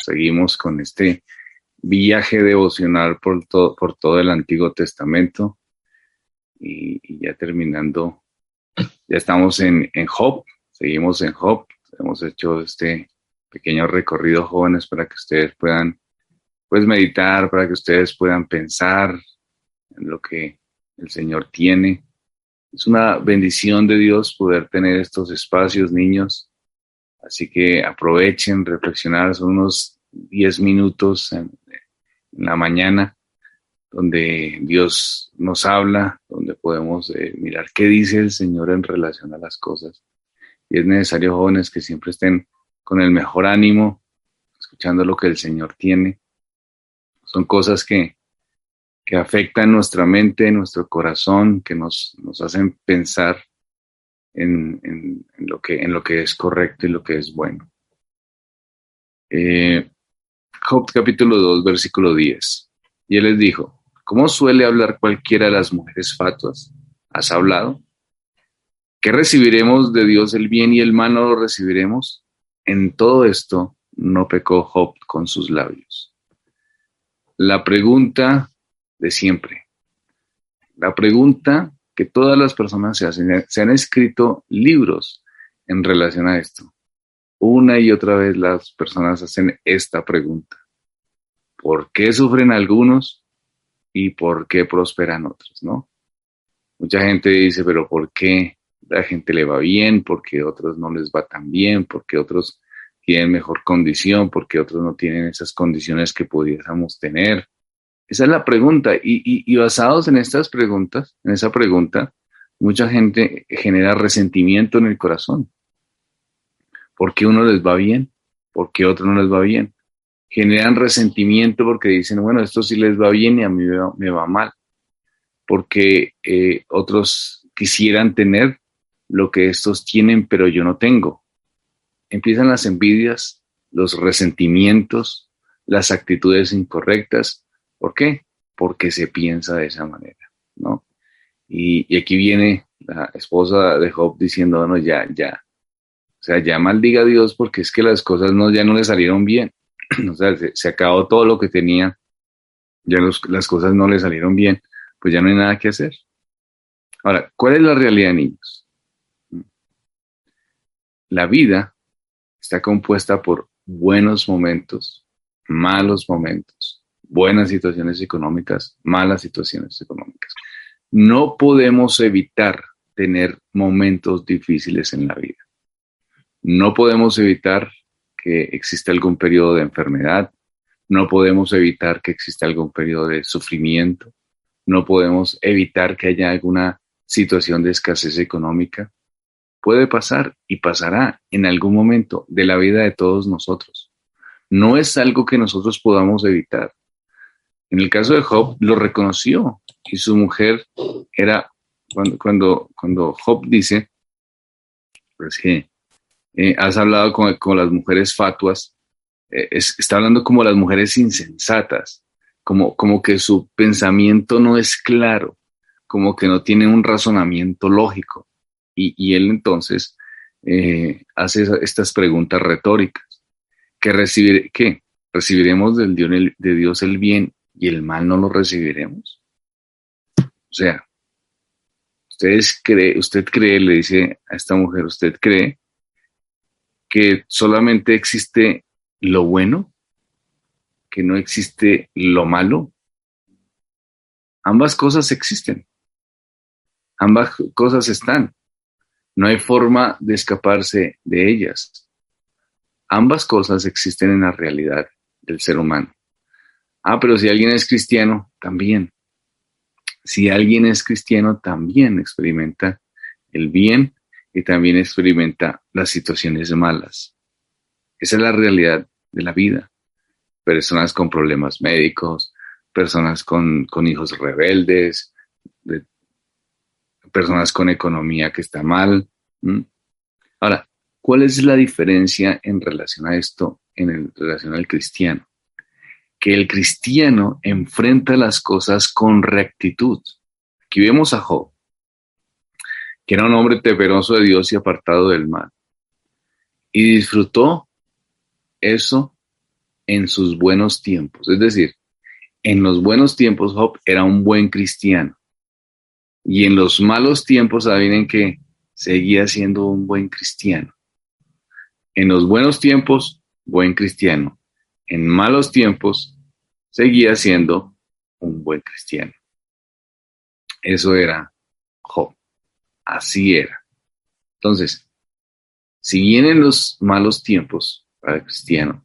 Seguimos con este viaje devocional por todo el Antiguo Testamento y ya terminando, ya estamos en Job, seguimos en Job. Hemos hecho este pequeño recorrido, jóvenes, para que ustedes puedan pues meditar, para que ustedes puedan pensar en lo que el Señor tiene. Es una bendición de Dios poder tener estos espacios, niños. Así que aprovechen, reflexionar, son unos 10 minutos en la mañana donde Dios nos habla, donde podemos mirar qué dice el Señor en relación a las cosas. Y es necesario, jóvenes, que siempre estén con el mejor ánimo, escuchando lo que el Señor tiene. Son cosas que afectan nuestra mente, nuestro corazón, que nos hacen pensar en lo que es correcto y lo que es bueno. Job capítulo 2, versículo 10. Y él les dijo: ¿cómo suele hablar cualquiera de las mujeres fatuas? ¿Has hablado? ¿Qué recibiremos de Dios? ¿El bien y el mal no lo recibiremos? En todo esto no pecó Job con sus labios. La pregunta de siempre, la pregunta que todas las personas se hacen, se han escrito libros en relación a esto. Una y otra vez las personas hacen esta pregunta: ¿por qué sufren algunos y por qué prosperan otros, no? Mucha gente dice, pero ¿por qué la gente le va bien? ¿Por qué a otros no les va tan bien? ¿Por qué otros tienen mejor condición? ¿Por qué otros no tienen esas condiciones que pudiéramos tener? Esa es la pregunta. Y basados en estas preguntas, en esa pregunta, mucha gente genera resentimiento en el corazón. ¿Por qué uno les va bien? ¿Por qué otro no les va bien? Generan resentimiento porque dicen, bueno, esto sí les va bien y a mí me va mal. Porque otros quisieran tener lo que estos tienen, pero yo no tengo. Empiezan las envidias, los resentimientos, las actitudes incorrectas. ¿Por qué? Porque se piensa de esa manera, ¿no? Y aquí viene la esposa de Job diciendo, bueno, ya. O sea, ya maldiga a Dios porque es que las cosas ya no le salieron bien. O sea, se acabó todo lo que tenía, ya las cosas no le salieron bien, pues ya no hay nada que hacer. Ahora, ¿cuál es la realidad, niños? La vida está compuesta por buenos momentos, malos momentos, buenas situaciones económicas, malas situaciones económicas. No podemos evitar tener momentos difíciles en la vida. No podemos evitar que exista algún periodo de enfermedad. No podemos evitar que exista algún periodo de sufrimiento. No podemos evitar que haya alguna situación de escasez económica. Puede pasar y pasará en algún momento de la vida de todos nosotros. No es algo que nosotros podamos evitar. En el caso de Job, lo reconoció y su mujer era, cuando Job dice, pues que has hablado con las mujeres fatuas, está hablando como las mujeres insensatas, como que su pensamiento no es claro, como que no tiene un razonamiento lógico. Y él entonces hace estas preguntas retóricas. ¿Qué? ¿Recibiremos de Dios el bien y el mal no lo recibiremos? O sea, usted cree, le dice a esta mujer, ¿usted cree que solamente existe lo bueno, que no existe lo malo? Ambas cosas existen, ambas cosas están. No hay forma de escaparse de ellas. Ambas cosas existen en la realidad del ser humano. Pero si alguien es cristiano, también. Si alguien es cristiano, también experimenta el bien y también experimenta las situaciones malas. Esa es la realidad de la vida. Personas con problemas médicos, personas con hijos rebeldes, personas con economía que está mal. Ahora, ¿cuál es la diferencia en relación a esto, en relación al cristiano? Que el cristiano enfrenta las cosas con rectitud. Aquí vemos a Job, que era un hombre temeroso de Dios y apartado del mal, y disfrutó eso en sus buenos tiempos. Es decir, en los buenos tiempos Job era un buen cristiano. Y en los malos tiempos, adivinen que seguía siendo un buen cristiano. En los buenos tiempos, buen cristiano. En malos tiempos, seguía siendo un buen cristiano. Eso era Job. Así era. Entonces, si vienen los malos tiempos para el cristiano,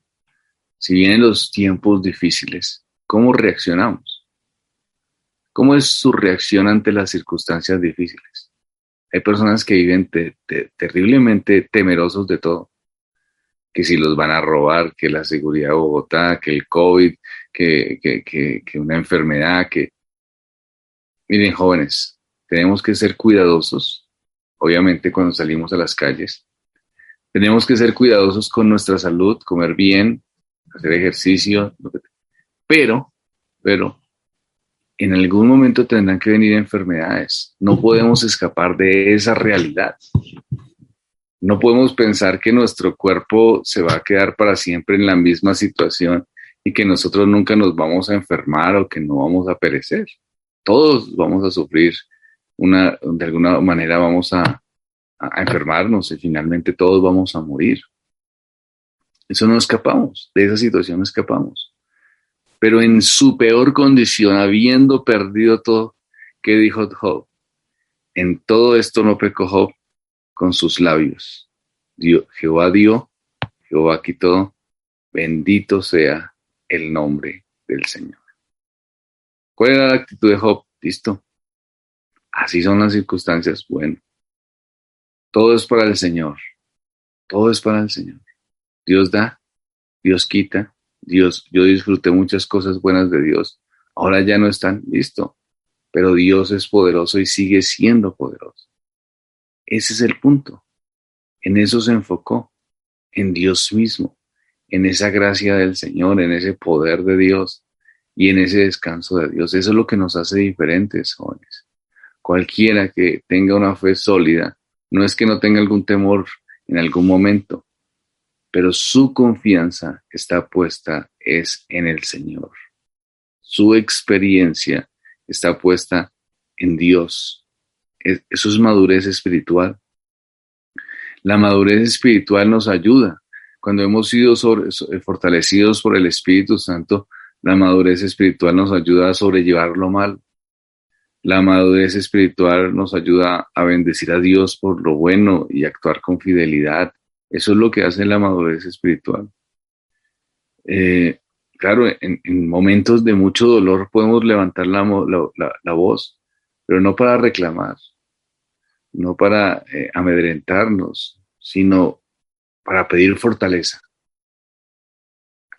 si vienen los tiempos difíciles, ¿cómo reaccionamos? ¿Cómo es su reacción ante las circunstancias difíciles? Hay personas que viven terriblemente temerosos de todo, que si los van a robar, que la seguridad de Bogotá, que el COVID, que una enfermedad, que... Miren, jóvenes, tenemos que ser cuidadosos, obviamente cuando salimos a las calles. Tenemos que ser cuidadosos con nuestra salud, comer bien, hacer ejercicio, pero en algún momento tendrán que venir enfermedades. No podemos escapar de esa realidad. No podemos pensar que nuestro cuerpo se va a quedar para siempre en la misma situación y que nosotros nunca nos vamos a enfermar o que no vamos a perecer. Todos vamos a sufrir, de alguna manera vamos a enfermarnos y finalmente todos vamos a morir. Eso no escapamos, de esa situación no escapamos. Pero en su peor condición, habiendo perdido todo, ¿qué dijo Job? En todo esto no pecó Job con sus labios. Jehová dio, Jehová quitó, bendito sea el nombre del Señor. ¿Cuál era la actitud de Job? Listo. Así son las circunstancias. Bueno, todo es para el Señor. Todo es para el Señor. Dios da, Dios quita. Yo disfruté muchas cosas buenas de Dios. Ahora ya no están, listo. Pero Dios es poderoso y sigue siendo poderoso. Ese es el punto. En eso se enfocó, en Dios mismo, en esa gracia del Señor, en ese poder de Dios y en ese descanso de Dios. Eso es lo que nos hace diferentes, jóvenes. Cualquiera que tenga una fe sólida, no es que no tenga algún temor en algún momento, pero su confianza está puesta es en el Señor. Su experiencia está puesta en Dios. Eso es madurez espiritual. La madurez espiritual nos ayuda. Cuando hemos sido fortalecidos por el Espíritu Santo, la madurez espiritual nos ayuda a sobrellevar lo malo. La madurez espiritual nos ayuda a bendecir a Dios por lo bueno y actuar con fidelidad. Eso es lo que hace la madurez espiritual. Claro, en momentos de mucho dolor podemos levantar la voz, pero no para reclamar, no para amedrentarnos, sino para pedir fortaleza.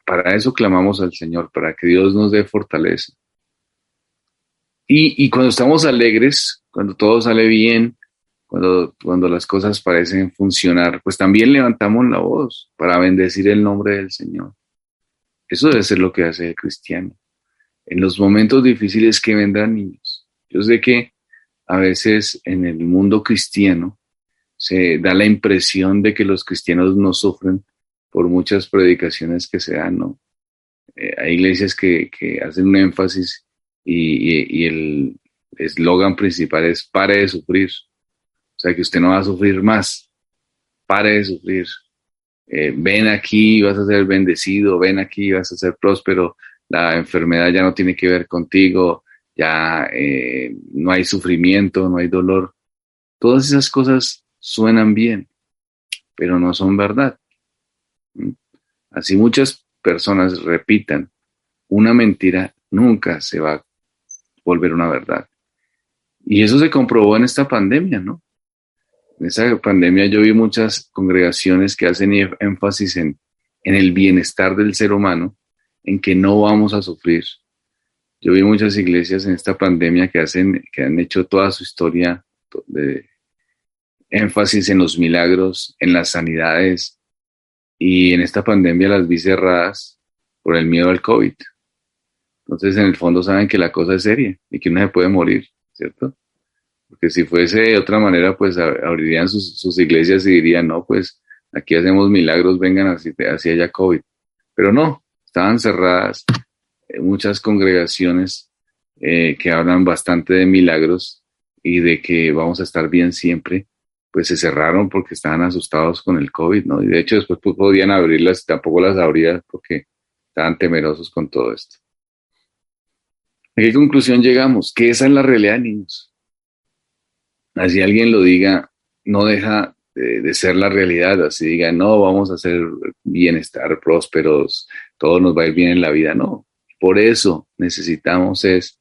Para eso clamamos al Señor, para que Dios nos dé fortaleza. Y cuando estamos alegres, cuando todo sale bien, cuando las cosas parecen funcionar, pues también levantamos la voz para bendecir el nombre del Señor. Eso debe ser lo que hace el cristiano. En los momentos difíciles que vendrán, niños. Yo sé que a veces en el mundo cristiano se da la impresión de que los cristianos no sufren por muchas predicaciones que se dan, ¿no? Hay iglesias que hacen un énfasis y el eslogan principal es pare de sufrir. O sea, que usted no va a sufrir más. Pare de sufrir. Ven aquí, vas a ser bendecido. Ven aquí, vas a ser próspero. La enfermedad ya no tiene que ver contigo. Ya no hay sufrimiento, no hay dolor. Todas esas cosas suenan bien, pero no son verdad. Así muchas personas repitan una mentira, nunca se va a volver una verdad. Y eso se comprobó en esta pandemia, ¿no? En esta pandemia yo vi muchas congregaciones que hacen énfasis en el bienestar del ser humano, en que no vamos a sufrir. Yo vi muchas iglesias en esta pandemia que han hecho toda su historia de énfasis en los milagros, en las sanidades, y en esta pandemia las vi cerradas por el miedo al COVID. Entonces, en el fondo saben que la cosa es seria y que uno se puede morir, ¿cierto? Porque si fuese de otra manera, pues abrirían sus iglesias y dirían, no, pues aquí hacemos milagros, vengan así haya COVID. Pero no, estaban cerradas, muchas congregaciones que hablan bastante de milagros y de que vamos a estar bien siempre, pues se cerraron porque estaban asustados con el COVID, ¿no? Y de hecho después pues, podían abrirlas, tampoco las abrían porque estaban temerosos con todo esto. ¿A qué conclusión llegamos? Que esa es la realidad, niños. Así alguien lo diga, no deja de ser la realidad, así diga, no, vamos a hacer bienestar, prósperos, todo nos va a ir bien en la vida, no. Por eso necesitamos es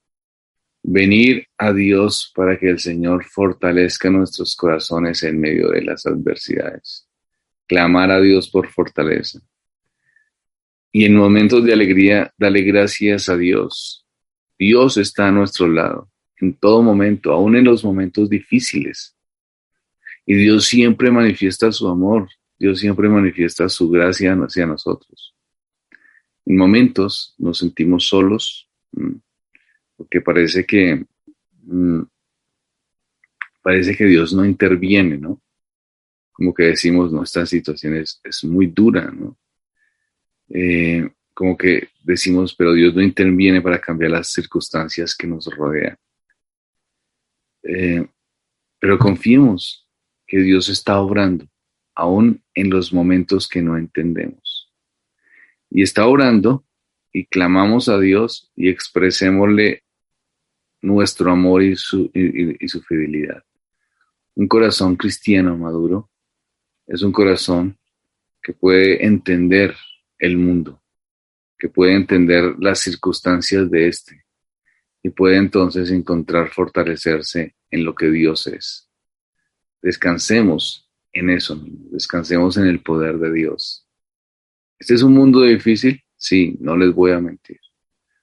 venir a Dios para que el Señor fortalezca nuestros corazones en medio de las adversidades. Clamar a Dios por fortaleza. Y en momentos de alegría, dale gracias a Dios. Dios está a nuestro lado en todo momento, aún en los momentos difíciles. Y Dios siempre manifiesta su amor. Dios siempre manifiesta su gracia hacia nosotros. En momentos nos sentimos solos, porque parece que Dios no interviene, ¿no? Como que decimos, no, esta situación es muy dura, ¿no? Como que decimos, pero Dios no interviene para cambiar las circunstancias que nos rodean. Pero confiemos que Dios está obrando, aún en los momentos que no entendemos. Y está orando y clamamos a Dios y expresémosle nuestro amor y su fidelidad. Un corazón cristiano maduro es un corazón que puede entender el mundo, que puede entender las circunstancias de este y puede entonces encontrar fortalecerse en lo que Dios es. Descansemos en eso, descansemos en el poder de Dios. ¿Este es un mundo difícil? Sí, no les voy a mentir,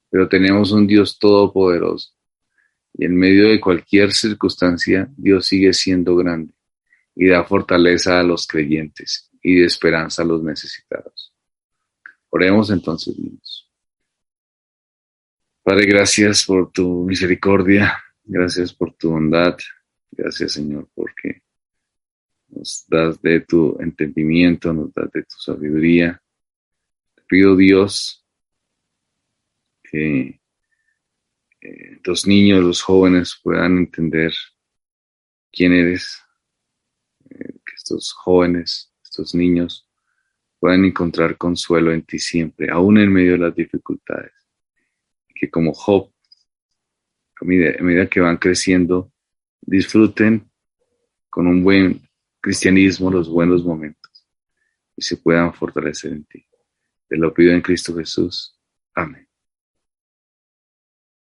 pero tenemos un Dios todopoderoso y en medio de cualquier circunstancia Dios sigue siendo grande y da fortaleza a los creyentes y de esperanza a los necesitados. Oremos entonces, niños. Padre, gracias por tu misericordia, gracias por tu bondad, gracias Señor porque nos das de tu entendimiento, nos das de tu sabiduría. Te pido Dios que los niños, los jóvenes puedan entender quién eres, que estos jóvenes, estos niños puedan encontrar consuelo en ti siempre, aún en medio de las dificultades. Que como Job, a medida que van creciendo, disfruten con un buen cristianismo los buenos momentos y se puedan fortalecer en ti. Te lo pido en Cristo Jesús. Amén.